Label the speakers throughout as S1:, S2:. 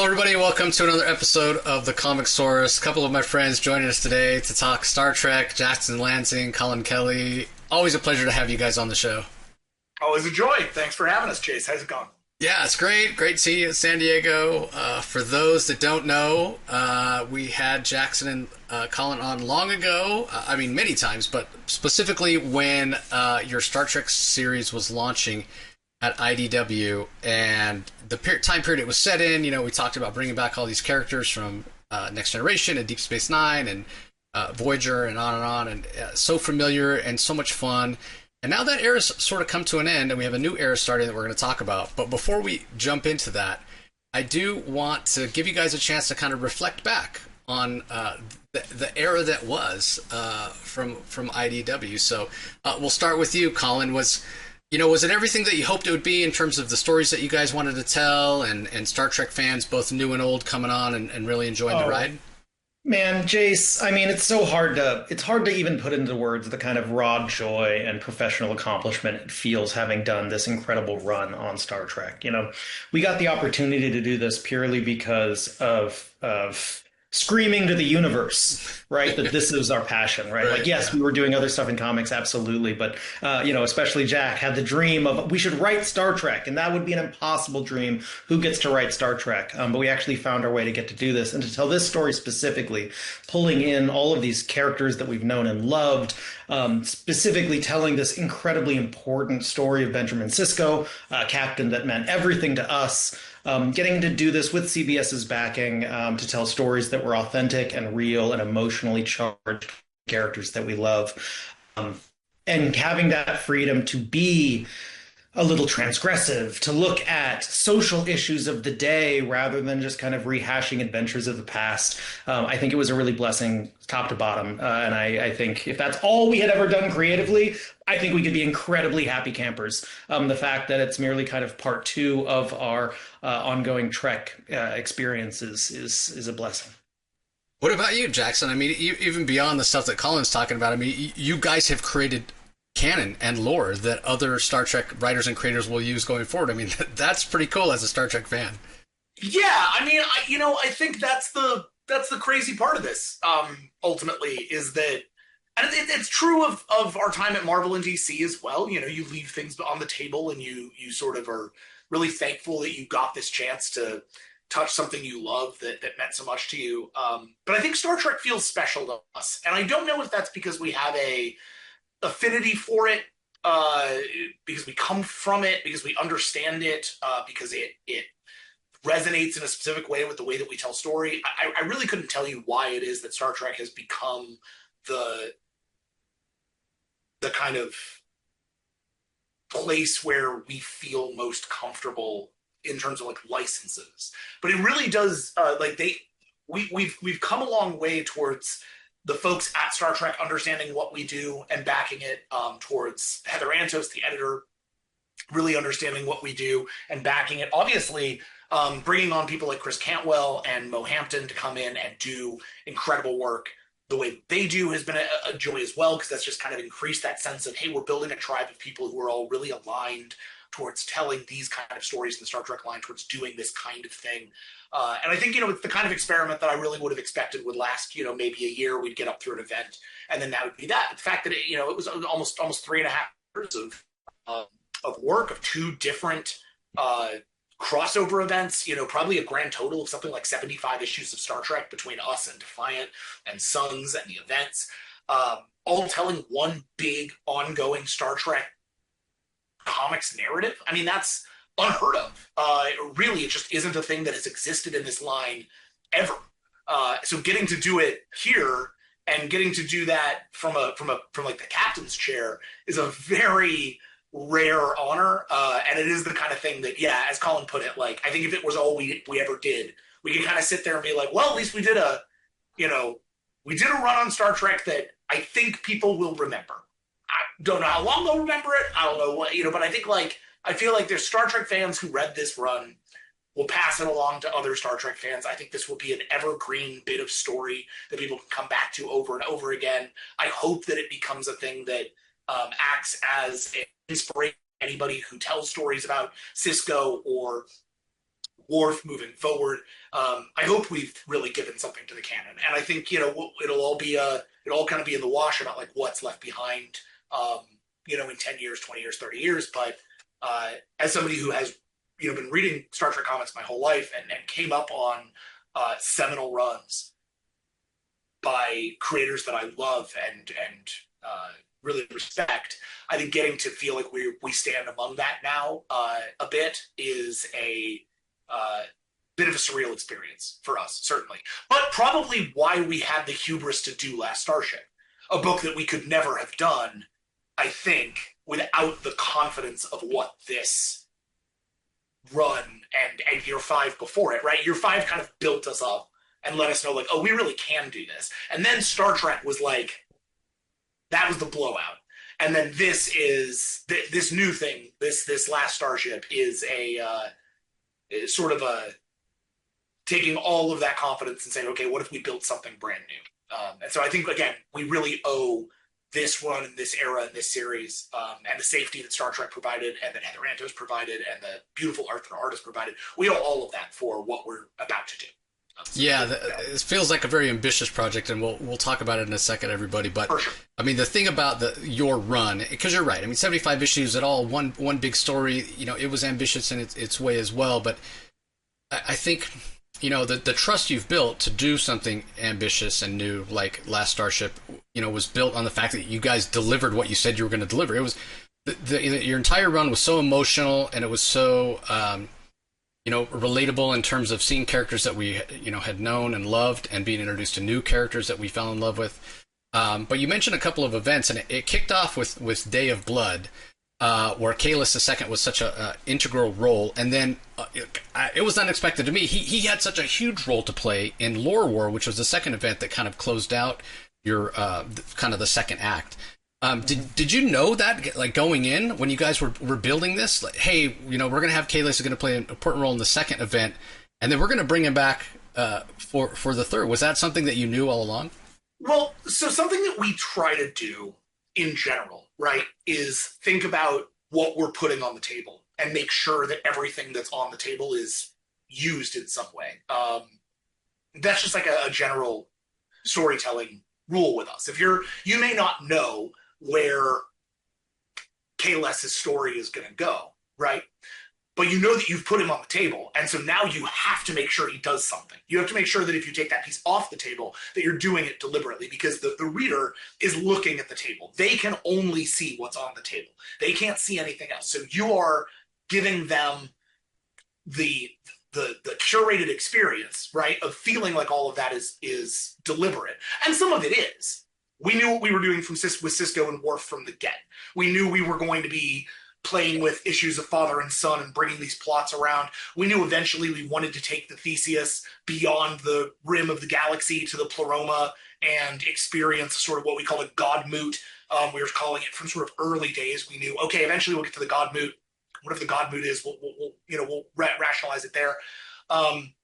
S1: everybody. Welcome to another episode of the Comic Source. A couple of my friends joining us today to talk Star Trek. Jackson, Lanzing, Collin, Kelly. Always a pleasure to have you guys on the show.
S2: Always a joy. Thanks for having us, Jace. How's it going?
S1: Yeah, it's great. Great to see you in San Diego. For those that don't know, we had Jackson and Collin on long ago. Many times, but specifically when your Star Trek series was launching at IDW, and the time period it was set in. You know, we talked about bringing back all these characters from Next Generation and Deep Space Nine and Voyager and on, and so familiar and so much fun. And now that era's sort of come to an end, and we have a new era starting that we're going to talk about. But before we jump into that, I do want to give you guys a chance to kind of reflect back on the era that was from IDW. So we'll start with you, Collin. Was it everything that you hoped it would be in terms of the stories that you guys wanted to tell, and Star Trek fans, both new and old, coming on and really enjoying the ride?
S3: Man, Jace, it's hard to even put into words the kind of raw joy and professional accomplishment it feels having done this incredible run on Star Trek. You know, we got the opportunity to do this purely because of screaming to the universe, right? That this is our passion, right? Like, yes, we were doing other stuff in comics, absolutely. But, especially Jack had the dream of, we should write Star Trek. And that would be an impossible dream. Who gets to write Star Trek? But we actually found our way to get to do this and to tell this story specifically, pulling in all of these characters that we've known and loved, specifically telling this incredibly important story of Benjamin Sisko, a captain that meant everything to us. Getting to do this with CBS's backing to tell stories that were authentic and real and emotionally charged characters that we love. And having that freedom to be a little transgressive, to look at social issues of the day rather than just kind of rehashing adventures of the past. I think it was a really blessing top to bottom. And I think if that's all we had ever done creatively, I think we could be incredibly happy campers. The fact that it's merely kind of part two of our ongoing Trek experiences is a blessing.
S1: What about you, Jackson? I mean, even beyond the stuff that Collin's talking about, I mean, you guys have created canon and lore that other Star Trek writers and creators will use going forward. I mean, that's pretty cool as a Star Trek fan.
S2: Yeah, I think that's the crazy part of this. Ultimately, is that, and it's true of our time at Marvel and DC as well. You know, you leave things on the table, and you sort of are really thankful that you got this chance to touch something you love that meant so much to you. But I think Star Trek feels special to us, and I don't know if that's because we have a affinity for it, because we come from it, because we understand it, because it resonates in a specific way with the way that we tell story. I really couldn't tell you why it is that Star Trek has become the kind of place where we feel most comfortable in terms of like licenses. But it really does, we've come a long way towards the folks at Star Trek understanding what we do and backing it, towards Heather Antos, the editor, really understanding what we do and backing it. Obviously, bringing on people like Chris Cantwell and Mo Hampton to come in and do incredible work the way they do has been a joy as well, because that's just kind of increased that sense of, hey, we're building a tribe of people who are all really aligned towards telling these kind of stories in the Star Trek line, towards doing this kind of thing. And I think, it's the kind of experiment that I really would have expected would last, maybe a year. We'd get up through an event, and then that would be that. The fact that it was almost 3.5 years of work, of two different crossover events, probably a grand total of something like 75 issues of Star Trek between us and Defiant and Sons and the events, all telling one big ongoing Star Trek comics narrative. I mean, that's unheard of. Really, it just isn't a thing that has existed in this line ever. So getting to do it here and getting to do that from like the captain's chair is a very rare honor. And it is the kind of thing that, yeah, as Collin put it, like, I think if it was all we ever did, we could kind of sit there and be like, well, at least we did a run on Star Trek that I think people will remember. I don't know how long they'll remember it. I don't know what, but I think, like, I feel like there's Star Trek fans who read this run will pass it along to other Star Trek fans. I think this will be an evergreen bit of story that people can come back to over and over again. I hope that it becomes a thing that acts as an inspiration to anybody who tells stories about Sisko or Worf moving forward. I hope we've really given something to the canon, and I think it'll all kind of be in the wash about like what's left behind, in 10 years, 20 years, 30 years. But as somebody who has been reading Star Trek comics my whole life and came up on seminal runs by creators that I love and really respect, I think getting to feel like we stand among that now a bit is a bit of a surreal experience for us, certainly. But probably why we had the hubris to do Last Starship, a book that we could never have done, I think, without the confidence of what this run and year 5 before it, right? Year 5 kind of built us up and let us know, like, oh, we really can do this. And then Star Trek was like, that was the blowout. And then this is this new thing. This Last Starship is is sort of a taking all of that confidence and saying, okay, what if we built something brand new? And so I think, again, we really owe this run and this era and this series and the safety that Star Trek provided and that Heather Antos provided and the beautiful art that our artists provided. We owe all of that for what we're about to do.
S1: It feels like a very ambitious project, and we'll talk about it in a second, everybody. But
S2: for sure.
S1: I mean, the thing about your run, because you're right. I mean, 75 issues at all, one big story. It was ambitious in its way as well. But I think the trust you've built to do something ambitious and new, like Last Starship, was built on the fact that you guys delivered what you said you were going to deliver. It was your entire run was so emotional, and it was so relatable in terms of seeing characters that we had known and loved, and being introduced to new characters that we fell in love with. But you mentioned a couple of events, and it kicked off with Day of Blood, where Kahless II was such a integral role, and then it was unexpected to me. He had such a huge role to play in Lore War, which was the second event that kind of closed out your kind of the second act. Did you know that, like, going in when you guys were building this, like, hey, we're going to have Kahless is going to play an important role in the second event, and then we're going to bring him back for the third? Was that something that you knew all along?
S2: Well, so something that we try to do in general, right, is think about what we're putting on the table and make sure that everything that's on the table is used in some way. That's just like a general storytelling rule with us. You may not know where Kahless's story is going to go, right? But you know that you've put him on the table, and so now you have to make sure he does something. You have to make sure that if you take that piece off the table, that you're doing it deliberately, because the reader is looking at the table. They can only see what's on the table. They can't see anything else. So you are giving them the curated experience, right, of feeling like all of that is deliberate. And some of it is. We knew what we were doing with Sisko and Worf from the get. We knew we were going to be playing with issues of father and son and bringing these plots around. We knew eventually we wanted to take the Theseus beyond the rim of the galaxy to the Pleroma and experience sort of what we call a God moot. We were calling it from sort of early days. We knew, okay, eventually we'll get to the God moot. Whatever the God moot is, we'll rationalize it there.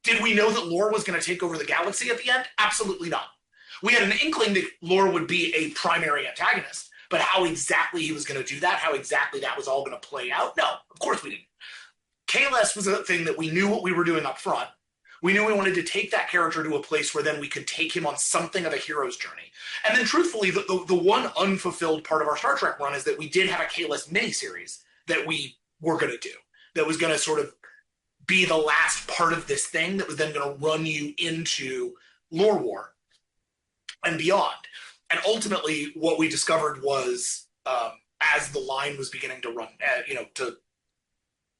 S2: Did we know that Lore was going to take over the galaxy at the end? Absolutely not. We had an inkling that Lore would be a primary antagonist, but how exactly he was going to do that, how exactly that was all going to play out, no, of course we didn't. Kahless was a thing that we knew what we were doing up front. We knew we wanted to take that character to a place where then we could take him on something of a hero's journey. And then truthfully, the one unfulfilled part of our Star Trek run is that we did have a Kahless miniseries that we were going to do, that was going to sort of be the last part of this thing that was then going to run you into Lore War and beyond. And ultimately, what we discovered was, as the line was beginning to run, to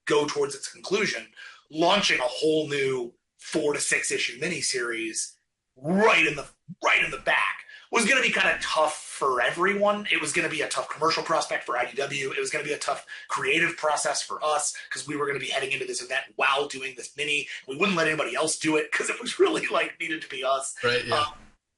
S2: go towards its conclusion, launching a whole new 4 to 6 issue miniseries right in the back was going to be kind of tough for everyone. It was going to be a tough commercial prospect for IDW. It was going to be a tough creative process for us because we were going to be heading into this event while doing this mini. We wouldn't let anybody else do it because it was really needed to be us.
S1: Right. Yeah.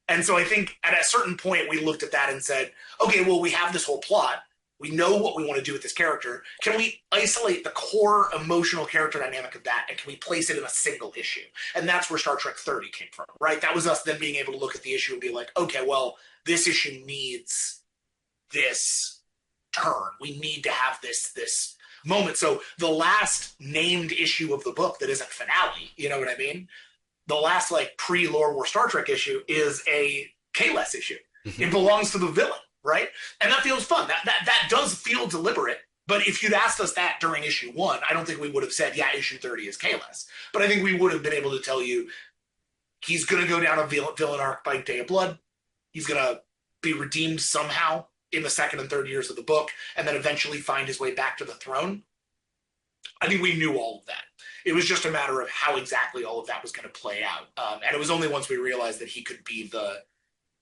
S2: And so I think at a certain point we looked at that and said, okay, well, we have this whole plot. We know what we want to do with this character. Can we isolate the core emotional character dynamic of that, and can we place it in a single issue? And that's where Star Trek 30 came from, right? That was us then being able to look at the issue and be like, okay, well, this issue needs this turn. We need to have this moment. So the last named issue of the book that isn't finale, you know what I mean? The last like pre-Lore War Star Trek issue is a Kahless issue. It belongs to the villain, right? And that feels fun. That does feel deliberate. But if you'd asked us that during issue 1, I don't think we would have said, yeah, issue 30 is Kahless. But I think we would have been able to tell you he's going to go down a villain arc by Day of Blood. He's going to be redeemed somehow in the second and third years of the book, and then eventually find his way back to the throne. I think we knew all of that. It was just a matter of how exactly all of that was going to play out. And it was only once we realized that he could be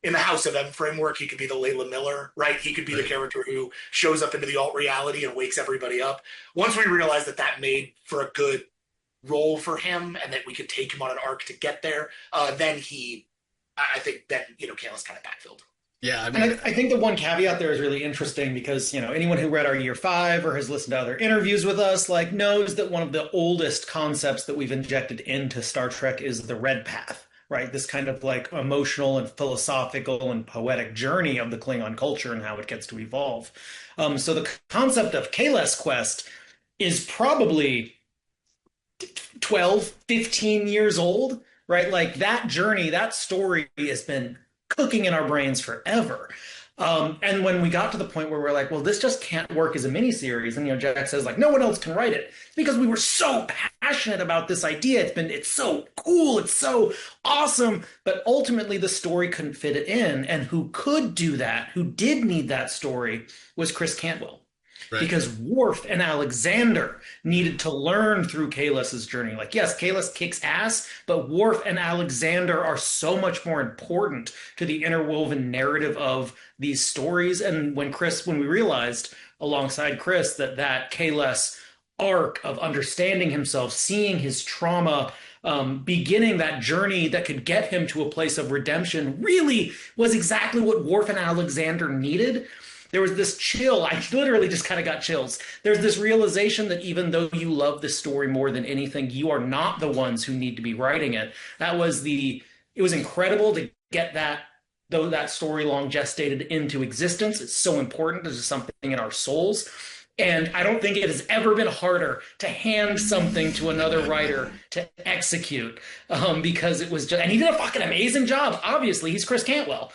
S2: in the House of M framework, he could be the Layla Miller, right? He could be the character who shows up into the alt reality and wakes everybody up. Once we realized that made for a good role for him and that we could take him on an arc to get there, then Kahless kind of backfilled.
S1: Yeah, I mean,
S3: and I think the one caveat there is really interesting because, anyone who read our year 5 or has listened to other interviews with us, knows that one of the oldest concepts that we've injected into Star Trek is the Red Path, right? This kind of emotional and philosophical and poetic journey of the Klingon culture and how it gets to evolve. So the concept of Kahless Quest is probably 12, 15 years old, right? That journey, that story has been cooking in our brains forever. And when we got to the point where we're like, well, this just can't work as a miniseries, and Jack says no one else can write it. It's because we were so passionate about this idea. It's so cool, it's so awesome, but ultimately the story couldn't fit it in. And who could do that, who did need that story, was Chris Cantwell. Right. Because Worf and Alexander needed to learn through Kahless's journey. Yes, Kahless kicks ass, but Worf and Alexander are so much more important to the interwoven narrative of these stories. And when we realized alongside Chris that Kahless arc of understanding himself, seeing his trauma, beginning that journey that could get him to a place of redemption really was exactly what Worf and Alexander needed. There was this chill. I literally just kind of got chills. There's this realization that even though you love this story more than anything, you are not the ones who need to be writing it. It was incredible to get that story long gestated into existence. It's so important. This is something in our souls. And I don't think it has ever been harder to hand something to another writer to execute, because it was just, and he did a fucking amazing job. Obviously, he's Chris Cantwell.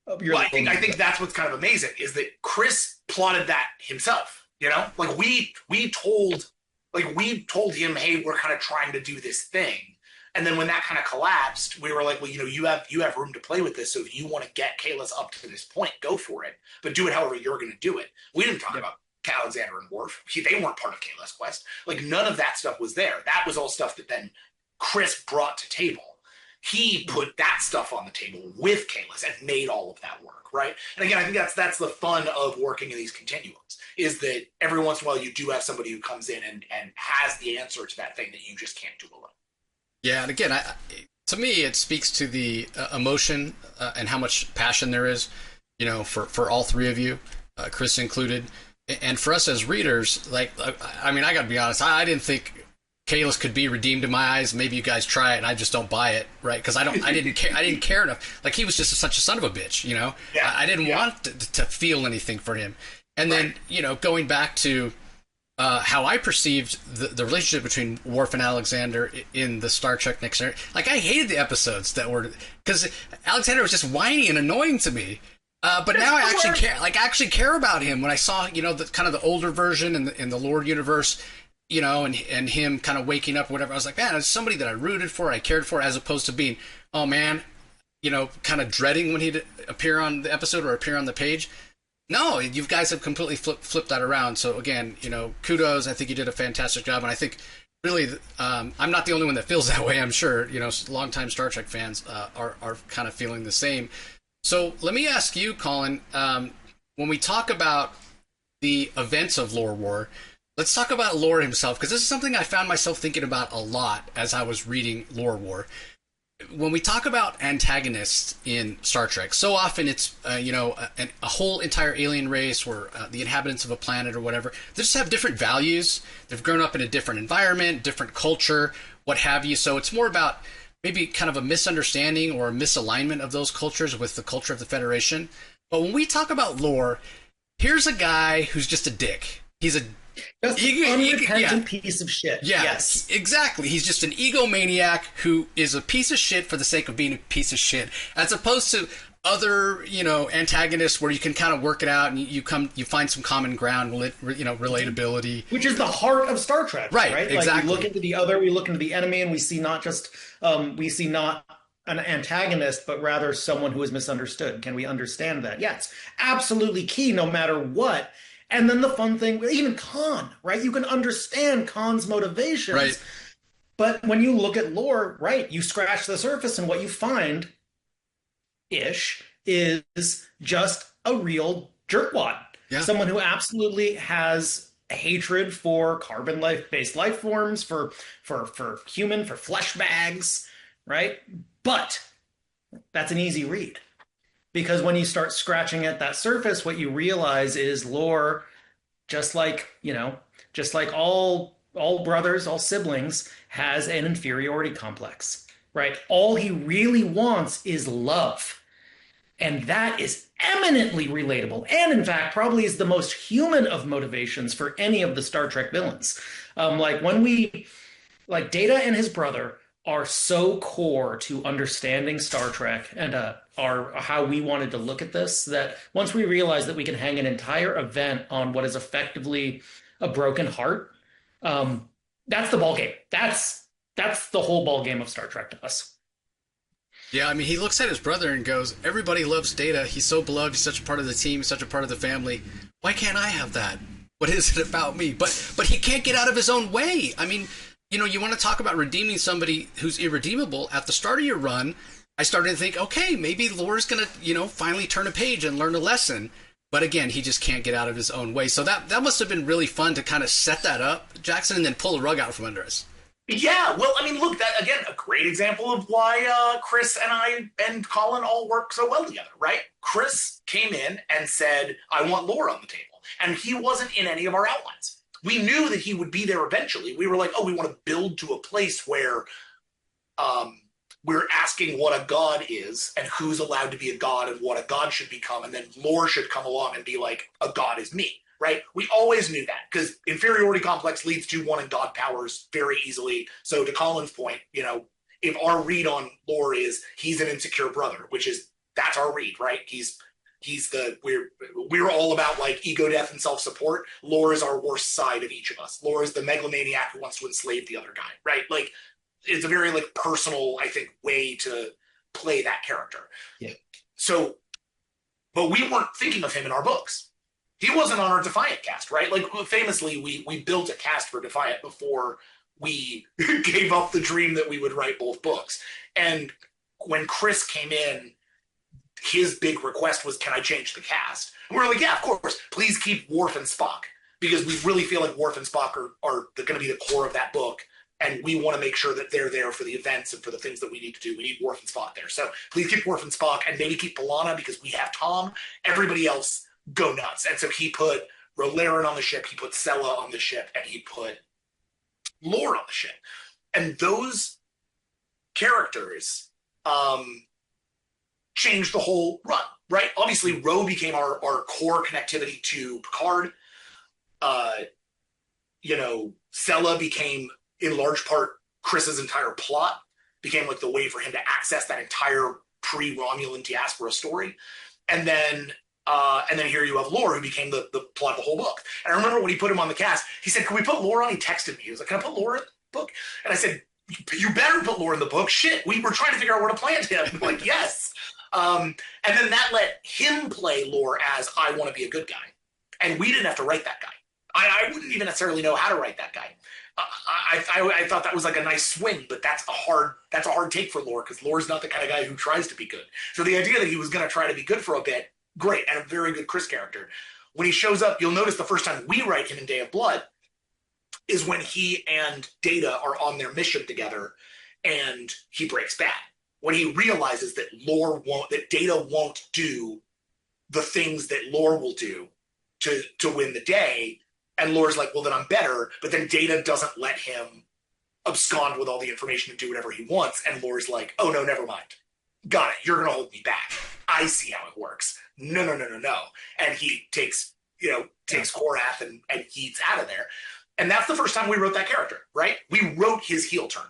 S2: I think that's what's kind of amazing is that Chris plotted that himself. We told him, hey, we're kind of trying to do this thing, and then when that kind of collapsed, we were like, well, you have room to play with this. So if you want to get Kahless up to this point, go for it, but do it however you're going to do it. We didn't talk about Alexander and Worf. They weren't part of Kahless Quest. None of that stuff was there. That was all stuff that then Chris brought to table. He put that stuff on the table with Kahless and made all of that work, right? And again, I think that's the fun of working in these continuums, is that every once in a while you do have somebody who comes in and has the answer to that thing that you just can't do alone.
S1: Yeah, and again, to me, it speaks to the emotion and how much passion there is, for all three of you, Chris included, and for us as readers. I got to be honest, I didn't think Kahless could be redeemed in my eyes. Maybe you guys try it, and I just don't buy it, right? Because I didn't care enough. He was just such a son of a bitch, Yeah. I didn't want to feel anything for him. And then, going back to how I perceived the relationship between Worf and Alexander in the Star Trek Next Generation. I hated the episodes that were, because Alexander was just whiny and annoying to me. But now I actually care. I actually care about him when I saw, the kind of the older version in the Lore universe. And him kind of waking up or whatever. I was like, man, it's somebody that I rooted for, I cared for, as opposed to being, oh man, kind of dreading when he'd appear on the episode or appear on the page. No, you guys have completely flipped that around. So again, kudos. I think you did a fantastic job. And I think really, I'm not the only one that feels that way. I'm sure, longtime Star Trek fans are kind of feeling the same. So let me ask you, Collin, when we talk about the events of Lore War, let's talk about Lore himself, because this is something I found myself thinking about a lot as I was reading Lore War. When we talk about antagonists in Star Trek, so often it's, a whole entire alien race or the inhabitants of a planet or whatever. They just have different values. They've grown up in a different environment, different culture, what have you. So it's more about maybe kind of a misunderstanding or a misalignment of those cultures with the culture of the Federation. But when we talk about Lore, here's a guy who's just a dick. He's a
S3: just unrepentant piece of shit.
S1: Yeah,
S3: yes,
S1: exactly. He's just an egomaniac who is a piece of shit for the sake of being a piece of shit, as opposed to other, antagonists where you can kind of work it out and you find some common ground, relatability,
S3: which is the heart of Star Trek, right?
S1: Exactly.
S3: Like we look into the other, we look into the enemy, and we see not an antagonist, but rather someone who is misunderstood. Can we understand that? Yeah, it's absolutely key, no matter what. And then the fun thing, even Khan, right? You can understand Khan's motivations,
S1: right?
S3: But when you look at Lore, right, you scratch the surface, and what you find is just a real jerkwad.
S1: Yeah.
S3: Someone who absolutely has hatred for carbon based life forms, for human, for flesh bags, right? But that's an easy read. Because when you start scratching at that surface, what you realize is Lore, just like all brothers, all siblings, has an inferiority complex, right? All he really wants is love. And that is eminently relatable, and in fact, probably is the most human of motivations for any of the Star Trek villains. Data and his brother are so core to understanding Star Trek and are how we wanted to look at this, that once we realized that we can hang an entire event on what is effectively a broken heart, that's the ball game. That's the whole ball game of Star Trek to us.
S1: Yeah, I mean, he looks at his brother and goes, everybody loves Data. He's so beloved. He's such a part of the team. He's such a part of the family. Why can't I have that? What is it about me? But he can't get out of his own way. I mean, you want to talk about redeeming somebody who's irredeemable. At the start of your run, I started to think, okay, maybe Lore's going to, finally turn a page and learn a lesson. But again, he just can't get out of his own way. So that must have been really fun to kind of set that up, Jackson, and then pull the rug out from under us.
S2: Yeah, well, I mean, look, that, again, a great example of why Chris and I and Collin all work so well together, right? Chris came in and said, I want Lore on the table. And he wasn't in any of our outlines. We knew that he would be there eventually. We were like, we want to build to a place where we're asking what a god is and who's allowed to be a god and what a god should become. And then Lore should come along and be like, a god is me. Right? We always knew that because inferiority complex leads to wanting god powers very easily. So to Collin's point, if our read on Lore is he's an insecure brother, that's our read, right? We're all about like ego death and self-support. Lore is our worst side of each of us. Lore is the megalomaniac who wants to enslave the other guy, right? Like it's a very like personal, I think, way to play that character.
S3: Yeah.
S2: So, but we weren't thinking of him in our books. He wasn't on our Defiant cast, right? Like famously, we built a cast for Defiant before we gave up the dream that we would write both books. And when Chris came in, his big request was, can I change the cast? And we're like, yeah, of course. Please keep Worf and Spock, because we really feel like Worf and Spock are going to be the core of that book. And we want to make sure that they're there for the events and for the things that we need to do. We need Worf and Spock there. So please keep Worf and Spock, and maybe keep B'Elanna because we have Tom. Everybody else go nuts. And so he put Rolaren on the ship, he put Sela on the ship, and he put Lore on the ship. And those characters changed the whole run, right? Obviously, Ro became our core connectivity to Picard. Sela became, in large part, Chris's entire plot, became like the way for him to access that entire pre-Romulan diaspora story. And then here you have Lore, who became the plot of the whole book. And I remember when he put him on the cast, he said, can we put Lore on? He texted me. He was like, can I put Lore in the book? And I said, you better put Lore in the book. Shit, we were trying to figure out where to plant him. I'm like, yes. And then that let him play Lore as, I want to be a good guy. And we didn't have to write that guy. I wouldn't even necessarily know how to write that guy. I thought that was like a nice swing, but that's a hard take for Lore, because Lore's not the kind of guy who tries to be good. So the idea that he was going to try to be good for a bit, great, and a very good Chris character. When he shows up, you'll notice the first time we write him in Day of Blood is when he and Data are on their mission together, and he breaks bad. When he realizes that Data won't do the things that Lore will do to win the day, and Lore's like, well, then I'm better, but then Data doesn't let him abscond with all the information and do whatever he wants, and Lore's like, oh, no, never mind. Got it. You're going to hold me back. I see how it works. No. And he takes takes Korath and yeets out of there. And that's the first time we wrote that character, right? We wrote his heel turn.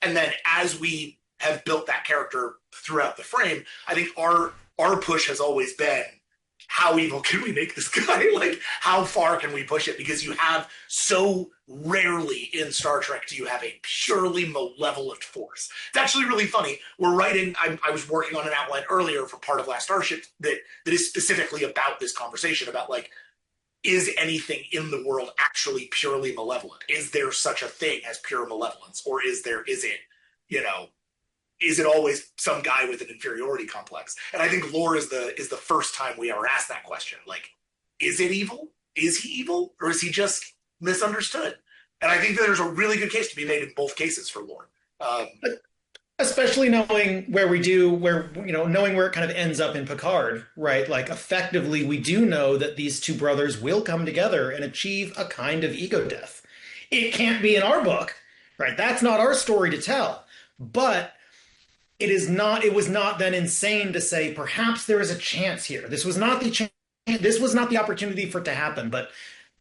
S2: And then as we have built that character throughout the frame, I think our push has always been, how evil can we make this guy? Like, how far can we push it? Because you have so rarely in Star Trek do you have a purely malevolent force. It's actually really funny. We're writing, I was working on an outline earlier for part of Last Starship that is specifically about this conversation about, like, is anything in the world actually purely malevolent? Is there such a thing as pure malevolence? Or is it always some guy with an inferiority complex? And I think Lore is the first time we ever asked that question. Like, is it evil? Is he evil? Or is he just misunderstood? And I think that there's a really good case to be made in both cases for Lore.
S3: Especially knowing where knowing where it kind of ends up in Picard, right? Like, effectively, we do know that these two brothers will come together and achieve a kind of ego death. It can't be in our book, right? That's not our story to tell. But it was not then insane to say, perhaps there is a chance here. This was not the opportunity for it to happen, but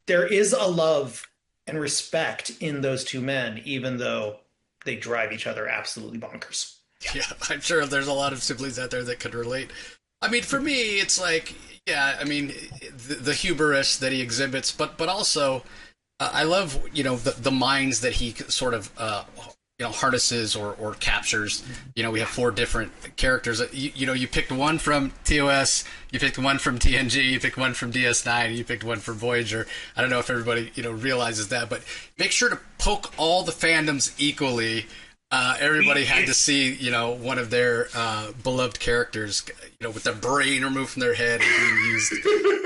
S3: there is a love and respect in those two men, even though they drive each other absolutely bonkers.
S1: Yeah, I'm sure there's a lot of siblings out there that could relate. I mean, for me, it's like, yeah, I mean, the hubris that he exhibits, but also, I love, the minds that he sort of, harnesses or captures. We have 4 different characters. You picked one from TOS, you picked one from TNG, you picked one from DS9, you picked one from Voyager. I don't know if everybody, realizes that, but make sure to poke all the fandoms equally. Everybody had to see, one of their beloved characters, with their brain removed from their head and being used.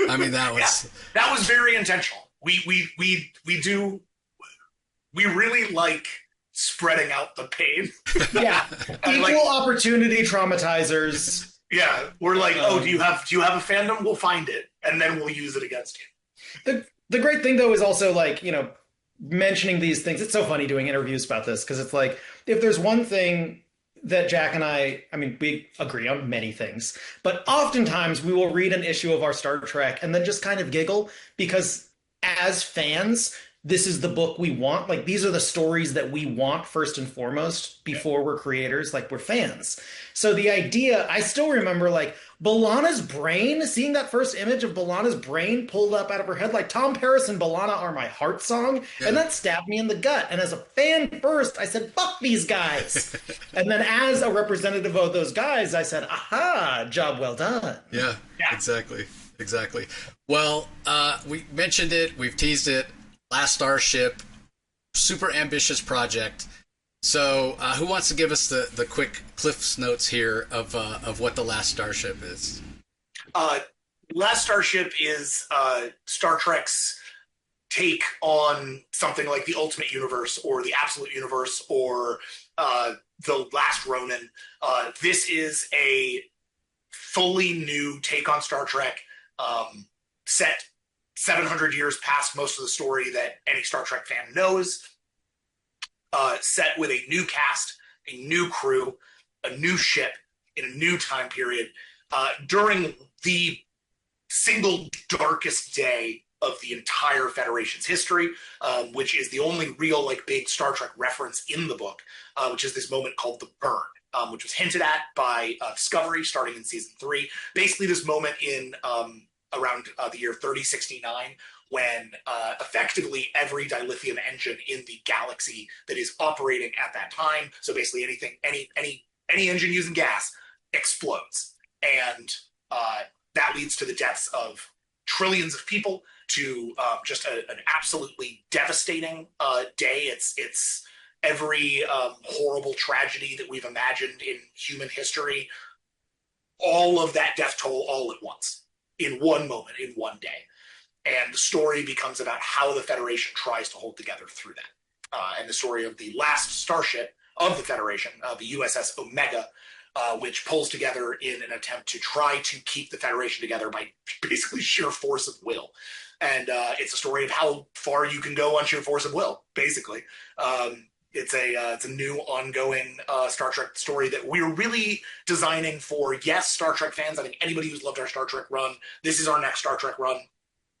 S1: I mean, that was
S2: very intentional. We really like spreading out the pain.
S3: Yeah. Equal opportunity traumatizers.
S2: Yeah. We're like, do you have a fandom? We'll find it, and then we'll use it against you.
S3: The great thing, though, is also, like, mentioning these things. It's so funny doing interviews about this, because it's like, if there's one thing that Jack and I mean, we agree on many things, but oftentimes we will read an issue of our Star Trek and then just kind of giggle, because as fans, this is the book we want. Like, these are the stories that we want first and foremost before we're creators. Like, we're fans. So the idea, I still remember, like, B'Elanna's brain, seeing that first image of B'Elanna's brain pulled up out of her head, like, Tom Paris and B'Elanna are my heart song. Yeah. And that stabbed me in the gut. And as a fan first, I said, fuck these guys. And then as a representative of those guys, I said, aha, job well done.
S1: Yeah. Exactly. Well, we mentioned it. We've teased it. Last Starship, super ambitious project. So, who wants to give us the quick Cliff's notes here of what the Last Starship is?
S2: Last Starship is Star Trek's take on something like the Ultimate Universe or the Absolute Universe or the Last Ronin. This is a fully new take on Star Trek, set 700 years past most of the story that any Star Trek fan knows, set with a new cast, a new crew, a new ship, in a new time period, during the single darkest day of the entire Federation's history, which is the only real, like, big Star Trek reference in the book, which is this moment called the Burn, which was hinted at by Discovery starting in season 3. Basically, this moment in around the year 3069, when effectively every dilithium engine in the galaxy that is operating at that time, so basically any engine using gas, explodes. And that leads to the deaths of trillions of people, to just an absolutely devastating day. It's every horrible tragedy that we've imagined in human history, all of that death toll all at once, in one moment, in one day. And the story becomes about how the Federation tries to hold together through that. And the story of the last starship of the Federation, the USS Omega, which pulls together in an attempt to try to keep the Federation together by basically sheer force of will. And it's a story of how far you can go on sheer force of will, basically. It's a new ongoing Star Trek story that we're really designing for, yes, Star Trek fans. I think anybody who's loved our Star Trek run, this is our next Star Trek run.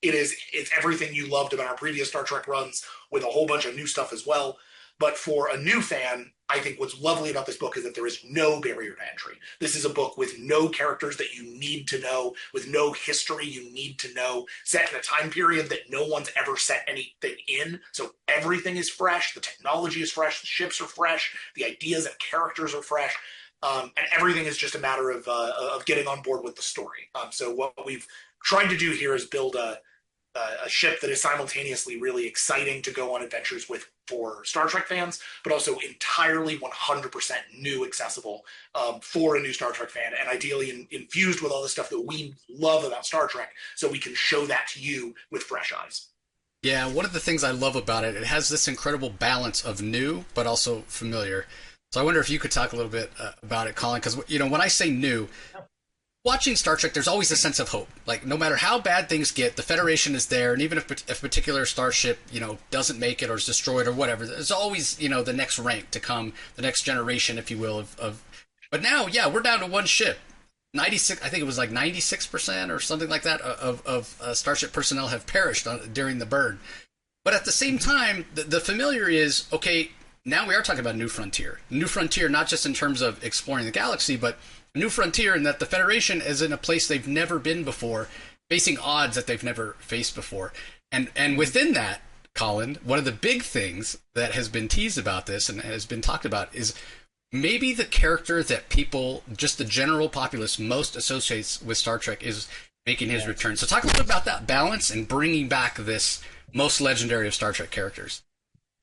S2: It's everything you loved about our previous Star Trek runs with a whole bunch of new stuff as well. But for a new fan, I think what's lovely about this book is that there is no barrier to entry. This is a book with no characters that you need to know, with no history you need to know, set in a time period that no one's ever set anything in. So everything is fresh. The technology is fresh. The ships are fresh. The ideas and characters are fresh. And everything is just a matter of getting on board with the story. So what we've tried to do here is build a ship that is simultaneously really exciting to go on adventures with for Star Trek fans, but also entirely 100% new accessible for a new Star Trek fan, and ideally infused with all the stuff that we love about Star Trek, so we can show that to you with fresh eyes.
S1: Yeah, one of the things I love about it, it has this incredible balance of new, but also familiar. So I wonder if you could talk a little bit about it, Colin, because, when I say new, watching Star Trek, there's always a sense of hope. Like, no matter how bad things get, the Federation is there, and even if a particular starship, doesn't make it or is destroyed or whatever, there's always, the next rank to come, the next generation, if you will, of. But now, yeah, we're down to one ship. 96, I think it was like 96% or something like that of Starship personnel have perished during the burn. But at the same time, the familiar is, okay, now we are talking about a new frontier. New frontier, not just in terms of exploring the galaxy, but new frontier in that the Federation is in a place they've never been before, facing odds that they've never faced before. And within that, Colin, one of the big things that has been teased about this and has been talked about is maybe the character that people, just the general populace, most associates with Star Trek is making his return. So talk a little bit about that balance and bringing back this most legendary of Star Trek characters.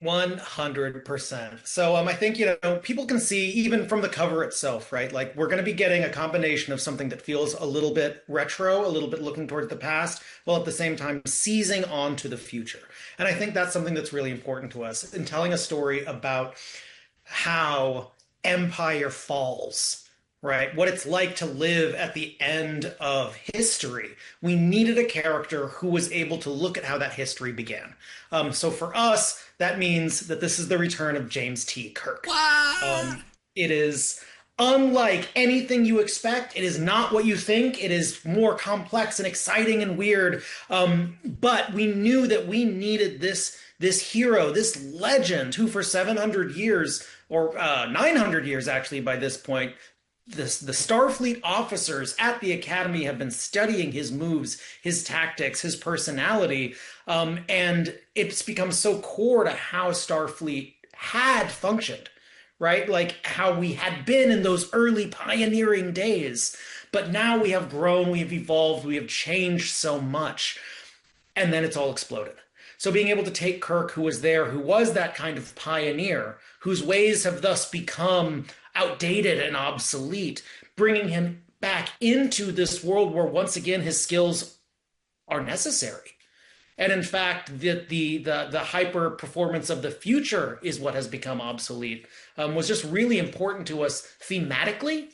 S3: 100%. So I think, people can see even from the cover itself, right? Like, we're going to be getting a combination of something that feels a little bit retro, a little bit looking towards the past, while at the same time seizing on to the future. And I think that's something that's really important to us in telling a story about how empire falls, right? What it's like to live at the end of history. We needed a character who was able to look at how that history began. So for us, that means that this is the return of James T. Kirk. It is unlike anything you expect. It is not what you think. It is more complex and exciting and weird. But we knew that we needed this hero, this legend, who for 700 years, or 900 years actually by this point, the Starfleet officers at the Academy have been studying his moves, his tactics, his personality, and it's become so core to how Starfleet had functioned, right? Like how we had been in those early pioneering days. But now we have grown, we have evolved, we have changed so much, and then it's all exploded. So being able to take Kirk, who was there, who was that kind of pioneer, whose ways have thus become outdated and obsolete, bringing him back into this world where once again his skills are necessary. And in fact, the hyper performance of the future is what has become obsolete, was just really important to us thematically.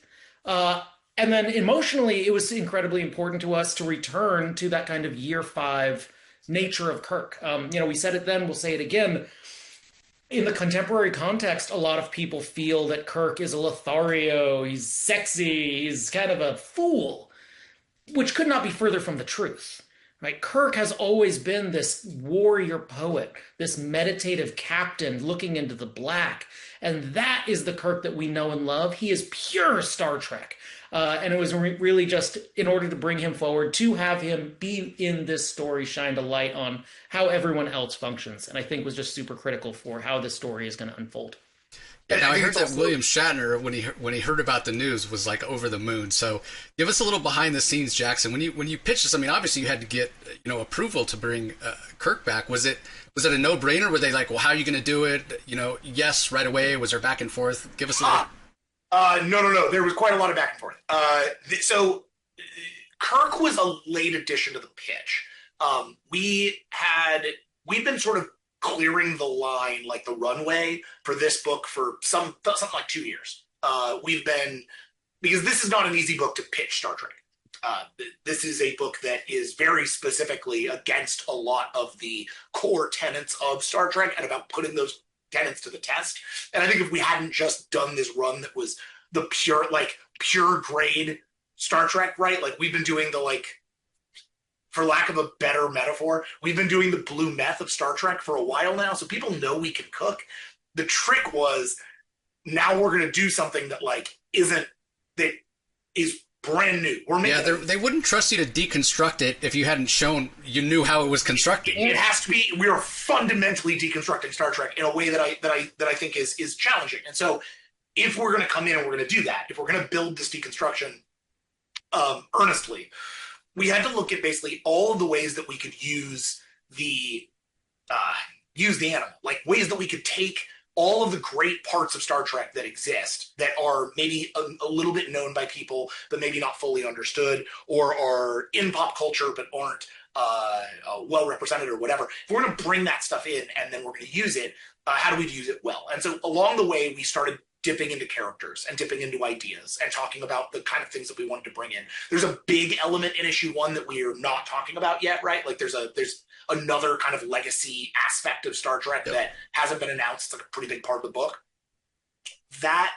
S3: And then emotionally, it was incredibly important to us to return to that kind of year 5 nature of Kirk. We said it then, we'll say it again. In the contemporary context, a lot of people feel that Kirk is a Lothario, he's sexy, he's kind of a fool, which could not be further from the truth. Right? Kirk has always been this warrior poet, this meditative captain looking into the black. And that is the Kirk that we know and love. He is pure Star Trek. And it was really just in order to bring him forward, to have him be in this story, shined a light on how everyone else functions. And I think was just super critical for how this story is going to unfold.
S1: Yeah, now I heard that William Shatner, when he heard about the news, was like over the moon. So give us a little behind the scenes, Jackson. When you pitched this, I mean, obviously you had to get approval to bring Kirk back. Was it a no brainer? Were they like, well, how are you going to do it? Yes, right away. Was there back and forth? Give us a little.
S2: No. There was quite a lot of back and forth. So Kirk was a late addition to the pitch. We'd been sort of clearing the line, like the runway for this book for something like 2 years. Because this is not an easy book to pitch Star Trek. This is a book that is very specifically against a lot of the core tenets of Star Trek and about putting those tenets to the test. And I think if we hadn't just done this run that was the pure grade Star Trek, right? Like we've been doing the for lack of a better metaphor, we've been doing the blue meth of Star Trek for a while now, so people know we can cook. The trick was, now we're going to do something that is brand new.
S1: They wouldn't trust you to deconstruct it if you hadn't shown you knew how it was constructed.
S2: It has to be. We are fundamentally deconstructing Star Trek in a way that I think is challenging. And so, if we're going to come in and we're going to do that, if we're going to build this deconstruction earnestly, we had to look at basically all of the ways that we could use the animal, like ways that we could take all of the great parts of Star Trek that exist that are maybe a little bit known by people, but maybe not fully understood, or are in pop culture but aren't well represented or whatever. If we're going to bring that stuff in and then we're going to use it, how do we use it well? And so along the way, we started dipping into characters and dipping into ideas and talking about the kind of things that we wanted to bring in. There's a big element in issue 1 that we are not talking about yet, right? Like there's another kind of legacy aspect of Star Trek that hasn't been announced. It's like a pretty big part of the book. That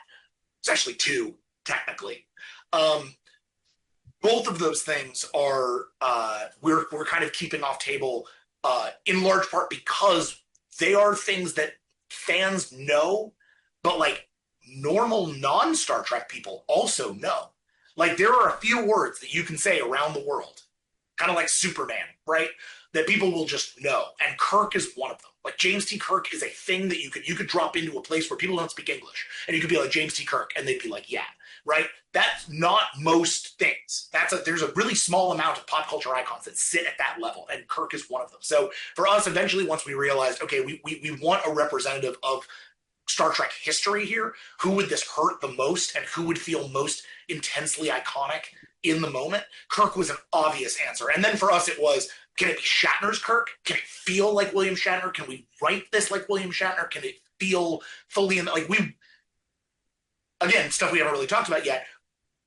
S2: it's actually 2, technically. Both of those things are we're kind of keeping off table in large part because they are things that fans know, but like normal non-Star Trek people also know. Like there are a few words that you can say around the world, kind of like Superman, right? That people will just know. And Kirk is one of them. Like James T. Kirk is a thing that you could drop into a place where people don't speak English. And you could be like, James T. Kirk, and they'd be like, yeah, right? That's not most things. There's a really small amount of pop culture icons that sit at that level, and Kirk is one of them. So for us, eventually, once we realized, okay, we want a representative of Star Trek history here, who would this hurt the most and who would feel most intensely iconic in the moment? Kirk was an obvious answer. And then for us, it was, can it be Shatner's Kirk? Can it feel like William Shatner? Can we write this like William Shatner? Can it feel fully again, stuff we haven't really talked about yet.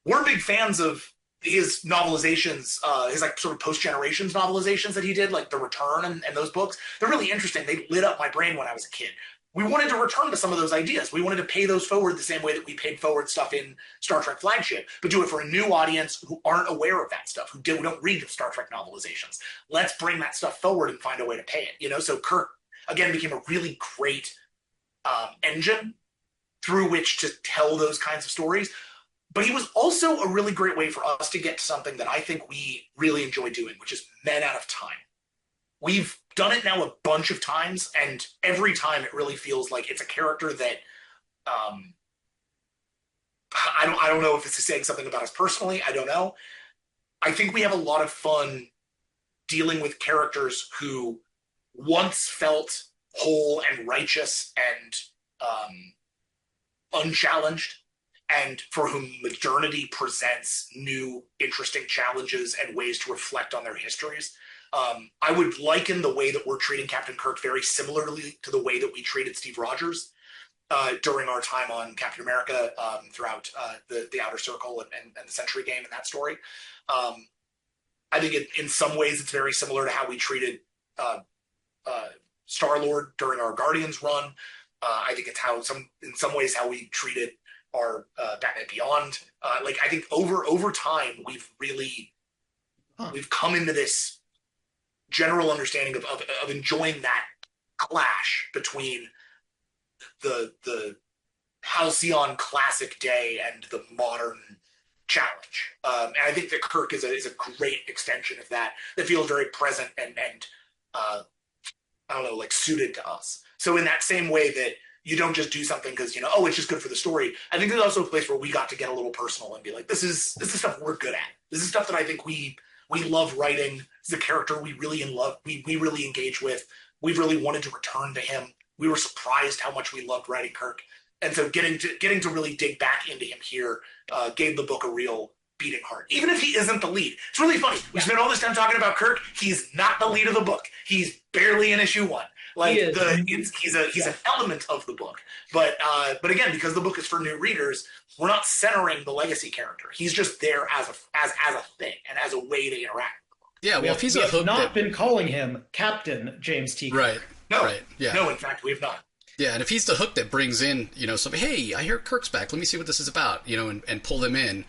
S2: We're big fans of his novelizations, his like sort of post-generations novelizations that he did, like The Return and those books. They're really interesting. They lit up my brain when I was a kid. We wanted to return to some of those ideas. We wanted to pay those forward the same way that we paid forward stuff in Star Trek Flagship, but do it for a new audience who aren't aware of that stuff, who don't read the Star Trek novelizations. Let's bring that stuff forward and find a way to pay it. So Kirk, again, became a really great engine through which to tell those kinds of stories. But he was also a really great way for us to get to something that I think we really enjoy doing, which is Men Out of Time. We've done it now a bunch of times, and every time it really feels like it's a character that I don't know if this is saying something about us personally. I don't know. I think we have a lot of fun dealing with characters who once felt whole and righteous and unchallenged, and for whom modernity presents new, interesting challenges and ways to reflect on their histories. I would liken the way that we're treating Captain Kirk very similarly to the way that we treated Steve Rogers during our time on Captain America throughout the Outer Circle and the Century Game and that story. I think in some ways it's very similar to how we treated Star-Lord during our Guardians run. I think it's in some ways how we treated our Batman Beyond. I think over time we've really we've come into this general understanding of enjoying that clash between the halcyon classic day and the modern challenge. And I think that Kirk is a great extension of that feels very present and I don't know, like suited to us. So in that same way that you don't just do something because, it's just good for the story. I think there's also a place where we got to get a little personal and be like, this is stuff we're good at. This is stuff that I think we love writing. It's a character we really we really engage with. We really wanted to return to him. We were surprised how much we loved writing Kirk. And so getting to really dig back into him here gave the book a real beating heart, even if he isn't the lead. It's really funny. We spent all this time talking about Kirk. He's not the lead of the book. He's barely in issue 1. He's an element of the book. But again, because the book is for new readers, we're not centering the legacy character. He's just there as a thing and as a way to interact with the book.
S1: Yeah, well, if he's
S3: we have not been calling him Captain James T. Kirk.
S1: Right.
S2: No.
S1: Right. Yeah.
S2: No, in fact, we have not.
S1: Yeah, and if he's the hook that brings in, something, hey, I hear Kirk's back. Let me see what this is about, and pull them in.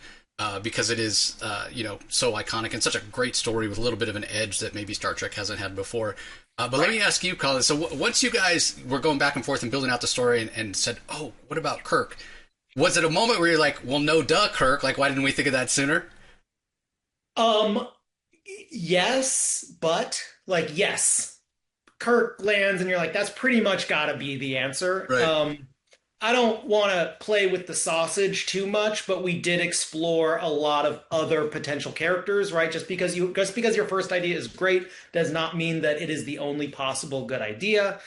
S1: because it is, so iconic and such a great story with a little bit of an edge that maybe Star Trek hasn't had before. But let me ask you, Colin. So once you guys were going back and forth and building out the story and said, "Oh, what about Kirk?" Was it a moment where you're like, "Well, no, duh, Kirk. Like, why didn't we think of that sooner?"
S3: Um, yes, but like yes, Kirk lands, and you're like, that's pretty much got to be the answer.
S1: Right.
S3: I don't want to play with the sausage too much, but we did explore a lot of other potential characters, right? Just because your first idea is great does not mean that it is the only possible good idea.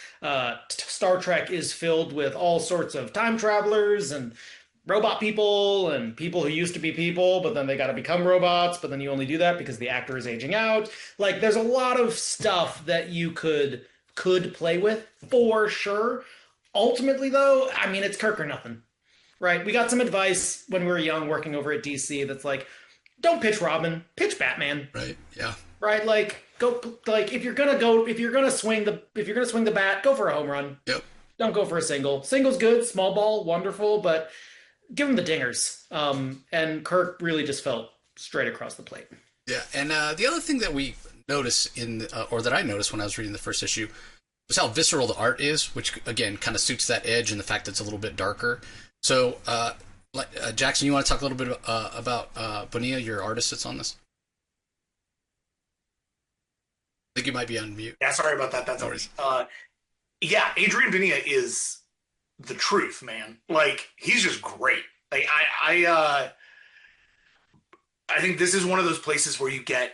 S3: Star Trek is filled with all sorts of time travelers and robot people and people who used to be people, but then they got to become robots, but then you only do that because the actor is aging out. Like there's a lot of stuff that you could play with for sure. Ultimately, though, I mean, it's Kirk or nothing, right? We got some advice when we were young working over at DC that's like, don't pitch Robin, pitch Batman.
S1: Right. Yeah.
S3: Right? Like, if you're gonna swing the bat, go for a home run.
S1: Yep.
S3: Don't go for a single. Single's good, small ball, wonderful, but give him the dingers. And Kirk really just felt straight across the plate.
S1: Yeah. And the other thing that we notice or that I noticed when I was reading the first issue was how visceral the art is, which again kind of suits that edge and the fact that it's a little bit darker. So, Jackson, you want to talk a little bit about Bonilla, your artist that's on this? I think you might be on mute.
S2: Yeah, sorry about that. That's always. Yeah, Adrian Bonilla is the truth, man. Like he's just great. Like I think this is one of those places where you get,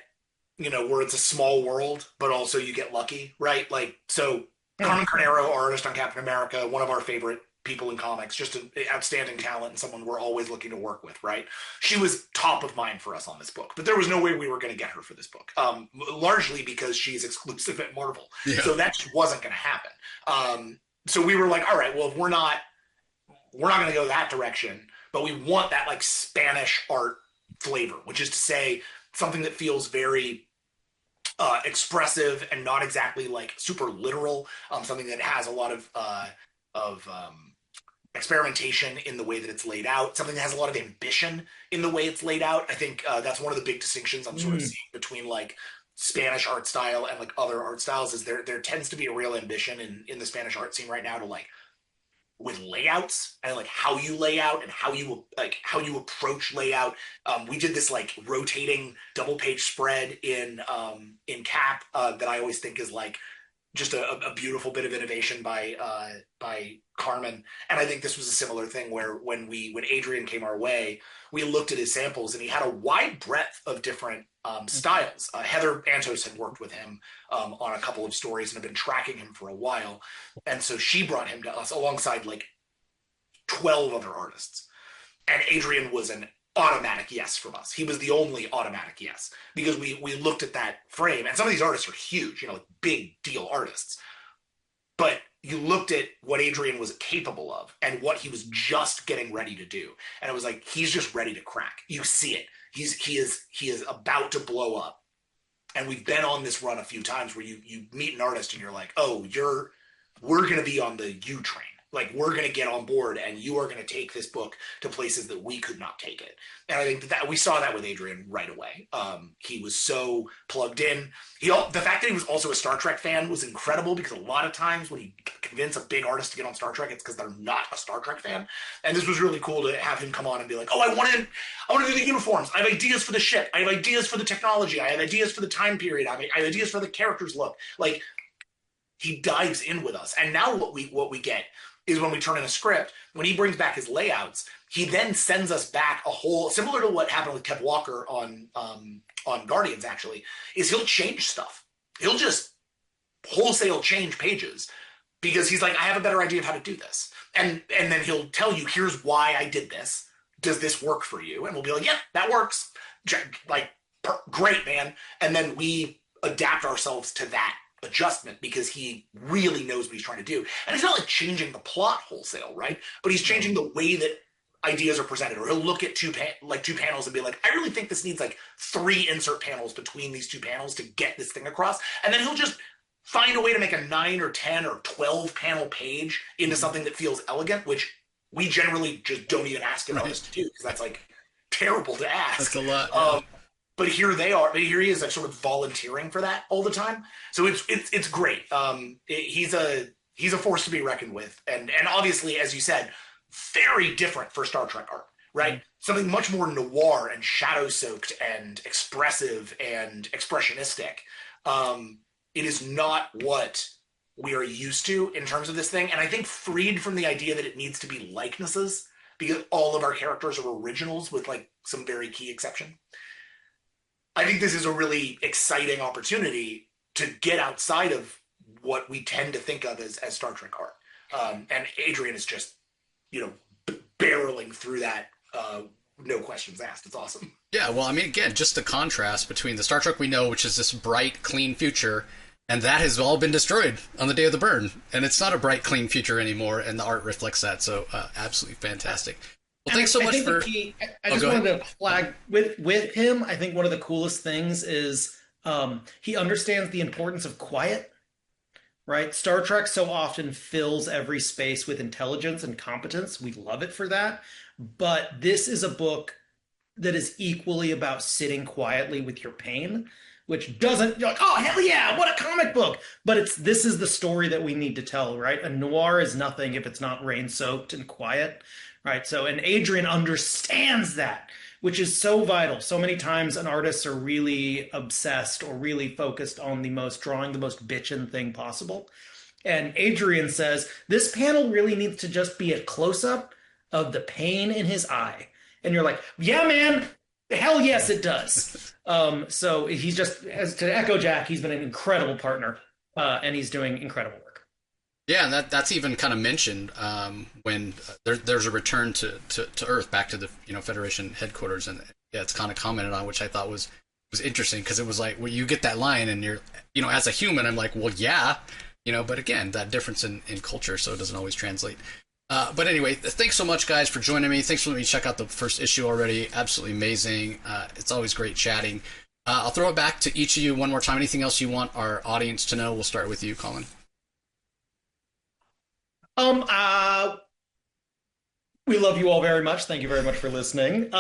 S2: where it's a small world, but also you get lucky, right? Like, so Carmen Carnero, artist on Captain America, one of our favorite people in comics, just an outstanding talent and someone we're always looking to work with, right? She was top of mind for us on this book, but there was no way we were going to get her for this book, largely because she's exclusive at Marvel. Yeah. So that just wasn't going to happen. So we were like, all right, well, if we're not going to go that direction, but we want that like Spanish art flavor, which is to say something that feels very expressive and not exactly like super literal, something that has a lot of experimentation in the way that it's laid out, something that has a lot of ambition in the way it's laid out. I think that's one of the big distinctions I'm sort of seeing between like Spanish art style and like other art styles is there tends to be a real ambition in the Spanish art scene right now to like with layouts and like how you lay out and how you approach layout. We did this like rotating double page spread in Cap that I always think is like just a beautiful bit of innovation by Carmen. And I think this was a similar thing where when Adrian came our way, we looked at his samples and he had a wide breadth of different styles. Heather Antos had worked with him on a couple of stories and had been tracking him for a while. And so she brought him to us alongside like 12 other artists. And Adrian was an automatic yes from us. He was the only automatic yes because we looked at that frame, and some of these artists are huge, like big deal artists. But you looked at what Adrian was capable of and what he was just getting ready to do, and it was like he's just ready to crack. You see it. He is about to blow up. And we've been on this run a few times where you meet an artist and you're like, oh, we're going to be on the U train. Like, we're going to get on board and you are going to take this book to places that we could not take it. And I think that we saw that with Adrian right away. He was so plugged in. The fact that he was also a Star Trek fan was incredible because a lot of times when you convince a big artist to get on Star Trek, it's because they're not a Star Trek fan. And this was really cool to have him come on and be like, oh, I want to do the uniforms. I have ideas for the ship. I have ideas for the technology. I have ideas for the time period. I have ideas for the characters' look. Like, he dives in with us. And now what we get is when we turn in a script, when he brings back his layouts, he then sends us back a whole, similar to what happened with Kev Walker on Guardians, actually, is he'll change stuff. He'll just wholesale change pages because he's like, I have a better idea of how to do this. And then he'll tell you, here's why I did this. Does this work for you? And we'll be like, yeah, that works. Like, great, man. And then we adapt ourselves to that adjustment because he really knows what he's trying to do. And it's not like changing the plot wholesale, right? But he's changing the way that ideas are presented. Or he'll look at two panels and be like, I really think this needs like 3 insert panels between these 2 panels to get this thing across. And then he'll just find a way to make a 9 or 10 or 12 panel page into something that feels elegant, which we generally just don't even ask an artist to do because terrible to ask.
S1: That's a lot. Yeah.
S2: But here they are. Here he is, like sort of volunteering for that all the time. So it's great. He's a force to be reckoned with, and obviously, as you said, very different for Star Trek art, right? Mm-hmm. Something much more noir and shadow soaked and expressive and expressionistic. It is not what we are used to in terms of this thing, and I think freed from the idea that it needs to be likenesses, because all of our characters are originals with like some very key exception. I think this is a really exciting opportunity to get outside of what we tend to think of as Star Trek art. And Adrian is just, barreling through that, no questions asked. It's awesome.
S1: Yeah, well, I mean, again, just the contrast between the Star Trek we know, which is this bright, clean future, and that has all been destroyed on the day of the burn. And it's not a bright, clean future anymore, and the art reflects that. So absolutely fantastic. Well, thanks so much for...
S3: I just wanted to flag with him, I think one of the coolest things is he understands the importance of quiet, right? Star Trek so often fills every space with intelligence and competence. We love it for that. But this is a book that is equally about sitting quietly with your pain, which doesn't, you're like, oh, hell yeah, what a comic book. But this is the story that we need to tell, right? A noir is nothing if it's not rain-soaked and quiet. Right. So, and Adrian understands that, which is so vital. So many times an artists are really obsessed or really focused on drawing the most bitchin' thing possible. And Adrian says, this panel really needs to just be a close-up of the pain in his eye. And you're like, yeah, man, hell yes, it does. So he's just, as to echo Jack, he's been an incredible partner and he's doing incredible work.
S1: Yeah, and that's even kind of mentioned when there's a return to Earth, back to the Federation headquarters, and yeah, it's kind of commented on, which I thought was interesting, because it was like, well, you get that line, and you're as a human, I'm like, well, yeah, but again, that difference in culture, so it doesn't always translate. But anyway, thanks so much, guys, for joining me. Thanks for letting me check out the first issue already. Absolutely amazing. It's always great chatting. I'll throw it back to each of you one more time. Anything else you want our audience to know? We'll start with you, Collin.
S3: We love you all very much. Thank you very much for listening.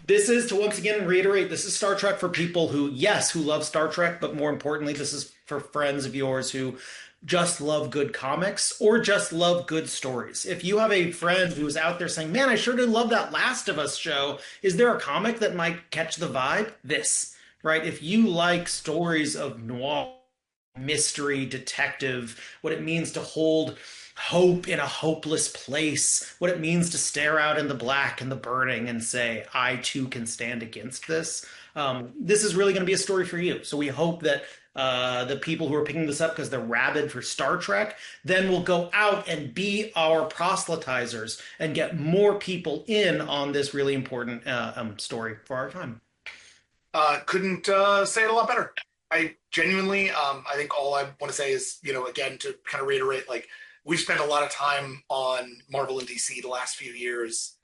S3: This is, to once again reiterate, this is Star Trek for people who love Star Trek, but more importantly, this is for friends of yours who just love good comics or just love good stories. If you have a friend who's out there saying, man, I sure did love that Last of Us show, is there a comic that might catch the vibe? This, right? If you like stories of noir, mystery, detective, what it means to hold hope in a hopeless place, what it means to stare out in the black and the burning and say, I too can stand against this. This is really going to be a story for you. So we hope that the people who are picking this up because they're rabid for Star Trek then will go out and be our proselytizers and get more people in on this really important story for our time.
S2: Couldn't say it a lot better. I genuinely, I think all I want to say is, again, to kind of reiterate, like, we've spent a lot of time on Marvel and DC the last few years.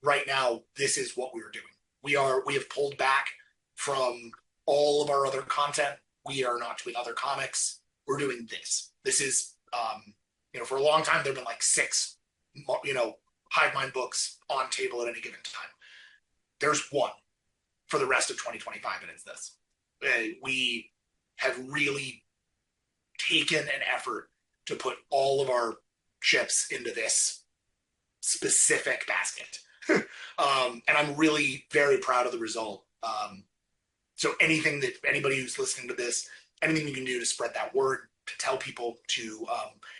S2: Right now, this is what we're doing. We have pulled back from all of our other content. We are not doing other comics. We're doing this. This is, for a long time, there have been like 6, hive mind books on table at any given time. There's one for the rest of 2025, and it's this. We have really taken an effort to put all of our chips into this specific basket. And I'm really very proud of the result. So anything that anybody who's listening to this, anything you can do to spread that word, to tell people, to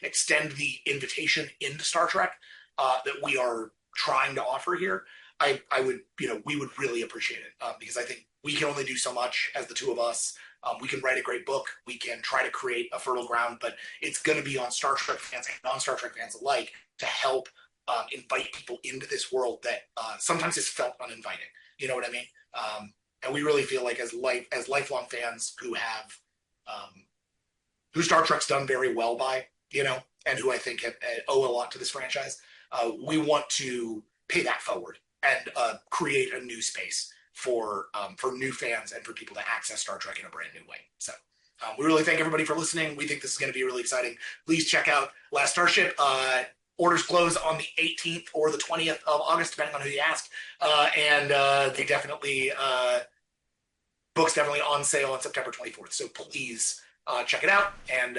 S2: extend the invitation into Star Trek that we are trying to offer here, I would, we would really appreciate it, because I think we can only do so much as the two of us. We can write a great book. We can try to create a fertile ground, but it's going to be on Star Trek fans and non-Star Trek fans alike to help invite people into this world that sometimes is felt uninviting. You know what I mean? And we really feel like as lifelong fans who have, who Star Trek's done very well by, and who I think owe a lot to this franchise, we want to pay that forward and create a new space for new fans and for people to access Star Trek in a brand new way. So we really thank everybody for listening. We think this is going to be really exciting. Please check out Last Starship. Orders close on the 18th or the 20th of August, depending on who you ask. And they definitely, books definitely on sale on September 24th. So please check it out. And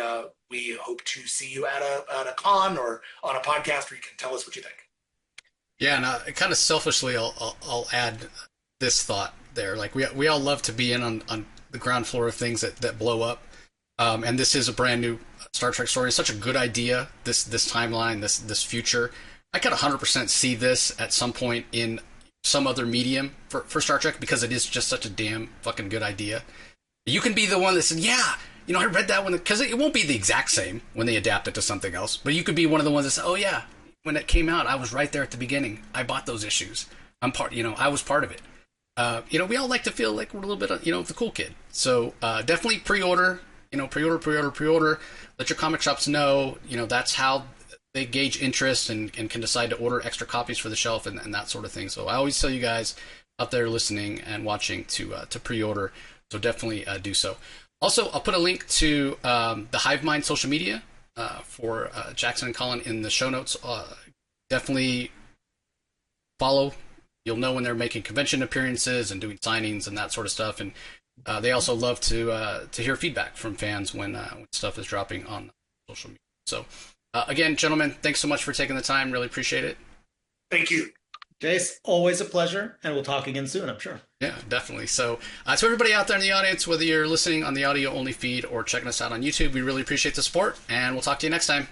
S2: we hope to see you at a con or on a podcast where you can tell us what you think.
S1: Yeah, and kind of selfishly, I'll add this thought there. Like we all love to be in on the ground floor of things that blow up. And this is a brand new Star Trek story. It's such a good idea, this timeline, this future. I could 100% see this at some point in some other medium for Star Trek, because it is just such a damn fucking good idea. You can be the one that said, yeah, I read that one, because it won't be the exact same when they adapt it to something else, but you could be one of the ones that said, oh yeah, when it came out, I was right there at the beginning. I bought those issues. I was part of it. We all like to feel like we're a little bit of, the cool kid. So definitely pre-order. Pre-order. Let your comic shops know. That's how they gauge interest and can decide to order extra copies for the shelf and that sort of thing. So I always tell you guys out there listening and watching to pre-order. So definitely do so. Also, I'll put a link to the Hive Mind social media for Jackson and Collin in the show notes. Definitely follow. You'll know when they're making convention appearances and doing signings and that sort of stuff. And they also love to hear feedback from fans when stuff is dropping on social media. So, again, gentlemen, thanks so much for taking the time. Really appreciate it.
S2: Thank you.
S3: Jace, always a pleasure, and we'll talk again soon, I'm sure.
S1: Yeah, definitely. So, to everybody out there in the audience, whether you're listening on the audio-only feed or checking us out on YouTube, we really appreciate the support, and we'll talk to you next time.